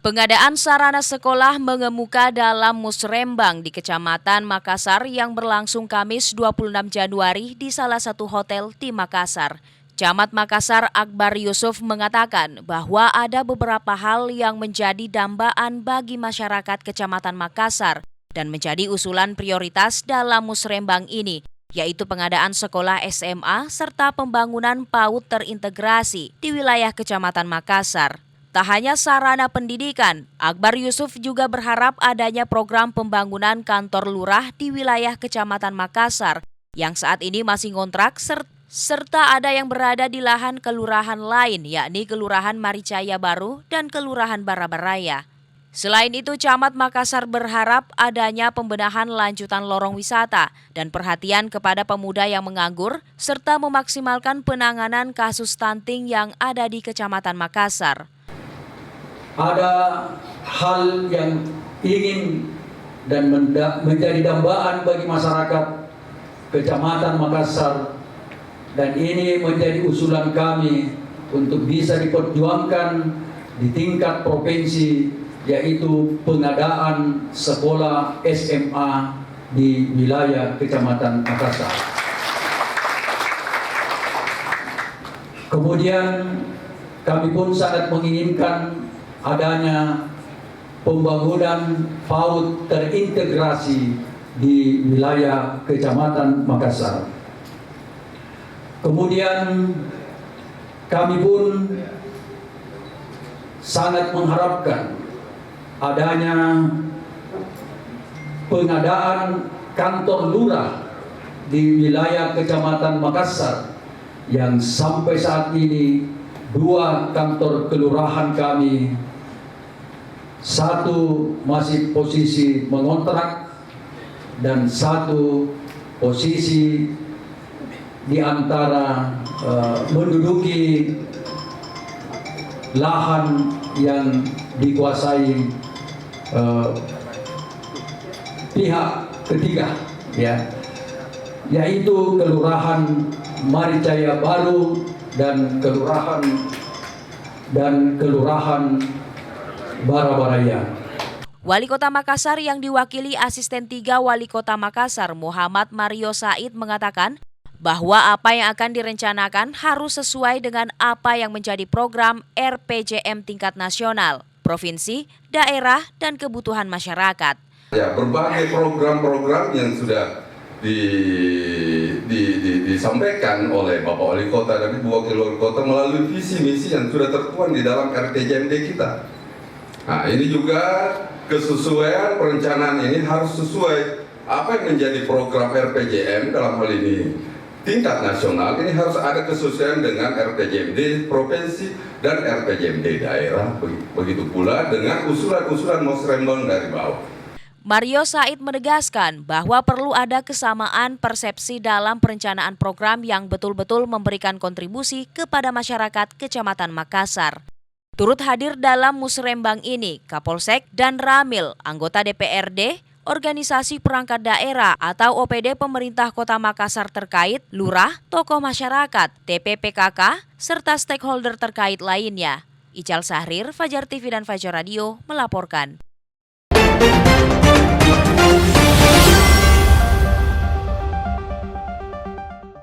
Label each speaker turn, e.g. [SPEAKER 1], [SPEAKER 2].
[SPEAKER 1] Pengadaan sarana sekolah mengemuka dalam musrembang di Kecamatan Makassar yang berlangsung Kamis 26 Januari di salah satu hotel di Makassar. Camat Makassar Akbar Yusuf mengatakan bahwa ada beberapa hal yang menjadi dambaan bagi masyarakat Kecamatan Makassar dan menjadi usulan prioritas dalam musrembang ini, yaitu pengadaan sekolah SMA serta pembangunan PAUD terintegrasi di wilayah Kecamatan Makassar. Tak hanya sarana pendidikan, Akbar Yusuf juga berharap adanya program pembangunan kantor lurah di wilayah Kecamatan Makassar yang saat ini masih ngontrak serta ada yang berada di lahan kelurahan lain, yakni Kelurahan Maricaya Baru dan Kelurahan Barabaraya. Selain itu, Camat Makassar berharap adanya pembenahan lanjutan lorong wisata dan perhatian kepada pemuda yang menganggur serta memaksimalkan penanganan kasus stunting yang ada di Kecamatan Makassar.
[SPEAKER 2] Ada hal yang ingin dan menjadi dambaan bagi masyarakat Kecamatan Makassar, dan ini menjadi usulan kami untuk bisa diperjuangkan di tingkat provinsi, yaitu pengadaan sekolah SMA di wilayah Kecamatan Makassar. Kemudian kami pun sangat menginginkan adanya pembangunan PAUD terintegrasi di wilayah Kecamatan Makassar. Kemudian kami pun sangat mengharapkan adanya pengadaan kantor lurah di wilayah Kecamatan Makassar yang sampai saat ini 2 kantor kelurahan kami, 1 masih posisi mengontrak dan 1 posisi di antara menduduki lahan yang dikuasai pihak ketiga, yaitu Kelurahan Maricaya Baru dan Kelurahan Barabaraya.
[SPEAKER 1] Wali Kota Makassar yang diwakili Asisten 3 Wali Kota Makassar Muhammad Mario Said mengatakan bahwa apa yang akan direncanakan harus sesuai dengan apa yang menjadi program RPJM tingkat nasional, provinsi, daerah, dan kebutuhan masyarakat.
[SPEAKER 3] Ya, berbagai program-program yang sudah disampaikan oleh Bapak Wali Kota dan Ibu Wakil Wali Kota melalui visi misi yang sudah tertuang di dalam RPJMD kita. Nah, ini juga kesesuaian perencanaan ini harus sesuai apa yang menjadi program RPJM dalam hal ini tingkat nasional, ini harus ada kesesuaian dengan RPJMD provinsi dan RPJMD daerah. Begitu pula dengan usulan-usulan musrembang dari bawah.
[SPEAKER 1] Mario Said menegaskan bahwa perlu ada kesamaan persepsi dalam perencanaan program yang betul-betul memberikan kontribusi kepada masyarakat Kecamatan Makassar. Turut hadir dalam musrembang ini Kapolsek dan Ramil, anggota DPRD, organisasi perangkat daerah atau OPD pemerintah Kota Makassar terkait, lurah, tokoh masyarakat, TPPKK, serta stakeholder terkait lainnya. Ical Sahrir, Fajar TV dan Fajar Radio melaporkan.